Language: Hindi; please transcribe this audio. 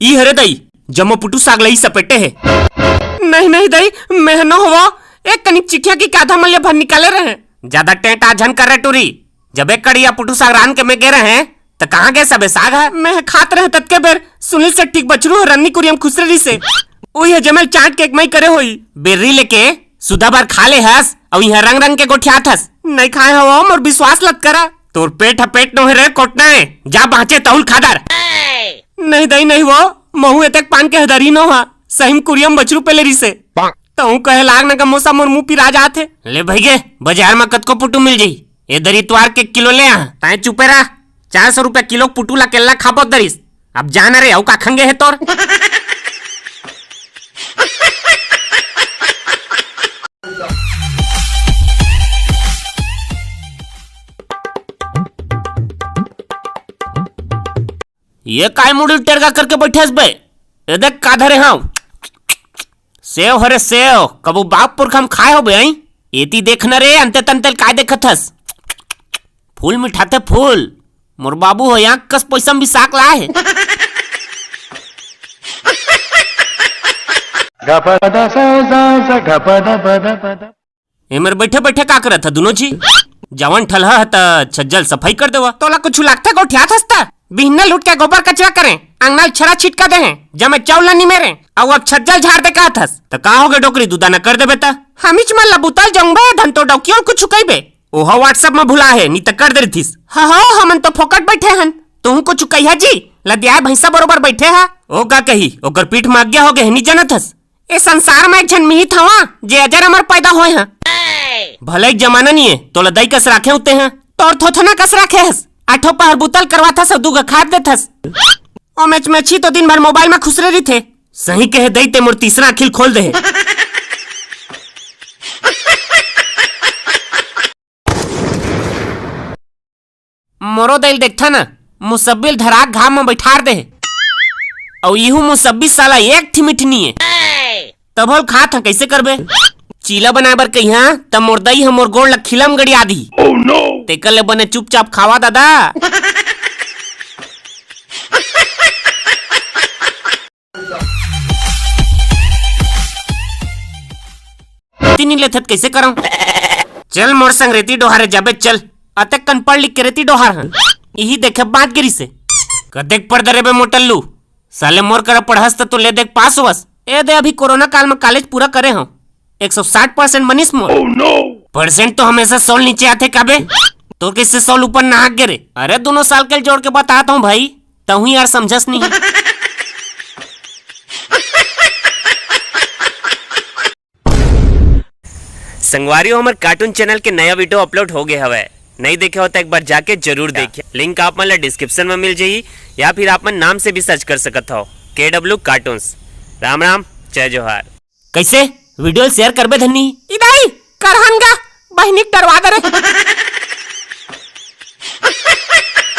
ई हरे दई जमो पुटू साग लई सपेटे है। नहीं नहीं दई मैं न हुआ एक कनिक चिखिया की काधा मल्ले भर निकाले रहे। ज्यादा टेंट आझन कर रहे टूरी। जब एक कड़िया पुटू साग रान के में गे रहे हैं तो कहाँ गए सबे साग है। मैं खात रहे तत्के बेर सुनील से ठीक बचरू रन्नी कुरियम खुसरी से वही है जमल चाट के एक मई करे होई बेर्री लेके सुधा बार खा ले हस और यहाँ रंग रंग के गोठियात हस। नहीं खाए हो और विश्वास लत करा तोर पेट हपेट नो रे कोटना है जा बाँचे तहुल खादर। नहीं दई नहीं वो महू एतक पान के हदरी नो हा सही कुरियम बचरू पे ले रिसे तहु कहे लाग न मोसा मोर मुंह पिरा जाते। ले भैगे बाजार में कतको पुटू मिल जाई ए दरी इतवार के किलो ले आ ताए चुपे रहा 400 रुपया किलो पुटू ला केला खाबो दरिस। अब जाना रे औ का खंगे है तोर। ये काय मुड़ी टेरगा करके बैठे बे ए देख का धरे हाँ सेव हरे सेव कबू बाप पुरख हम खाए हो बे आई एती देखना रे अंते तंतेल काय देखत हस फूल मिठाते फूल मोर बाबू हो यहाँ कस पैसा भी साक लाए है। एमर बैठे बैठे का करत था दोनों जी जवन ठलहा है त छज्जल सफाई कर देवा तोला कुछ लागता गोठिया हसता बिहना लूट के गोबर कचरा करें अंगना छरा छिटका दे जमे चौला नहीं मेरे अब छज्जल झाड़ दे का थस तो का होगे डोकरी दूधा न कर दे बेटा हम ही चमल लबुतल जाऊंगा धन तो डौकियों कुछ कइबे ओहो व्हाट्सएप में भुला है नी त कर दे थीस। हाँ हाँ हमन तो फोकट बैठे हन तुम को चुकई है जी लदिया भैंसा बरोबर बैठे है ओ का कही ओकर पीठ में आज्ञा हो गए नी जनत हस ए संसार में एक जन मिहित हवा जे अजर अमर पैदा होए हैं भले एक जमाना नहीं है तो लदई कस राखे होते हैं तोर थोथना कस राखे हस आठो पहर बुतल करवा था सब दूगा खाद दे थस ओ मैच में अच्छी तो दिन भर मोबाइल में खुश रही थे सही कहे दई ते मोर तीसरा अखिल खोल दे। मोरो दिल देखता ना मुसब्बिल धराक घाम में बैठार दे और यहू मुसब्बी साला एक ठिमिठनी है तब होल खात कैसे करबे चीला बनाए बर कही हाँ तब मोर दई हम मोर गोड़ लग खिलम गड़ी आधी तेकर ले बने चुपचाप खावा दादा। नहीं लेथत कैसे करम चल मोर संग रेती डोहारे जाबे चल अतक कन पढ़ लिख के रेती डोहार हन यही देखे बात गिरी से कदेक पढ़ दरे बे मोटल्लू साले मोर कर पढ़स तो ले देख पास होस ए दे अभी कोरोना काल में कॉलेज पूरा करे हो 160% बनिस मोर परसेंट तो हमेशा 100 नीचे आते काबे तो किससे 100 ऊपर ना गिरे रे अरे दोनों साल के जोड़ के बताता हूँ भाई तहु यार समझस नहीं। संगवारियों हमारे कार्टून चैनल के नया वीडियो अपलोड हो गए हवे नहीं देखे हो तो एक बार जाके जरूर देखिए लिंक आप मतलब डिस्क्रिप्शन में मिल जाई या फिर आप मन नाम से भी सर्च कर सकत हो KW कार्टून्स। राम राम जय जोहार। कैसे वीडियो शेयर करबे धन्नी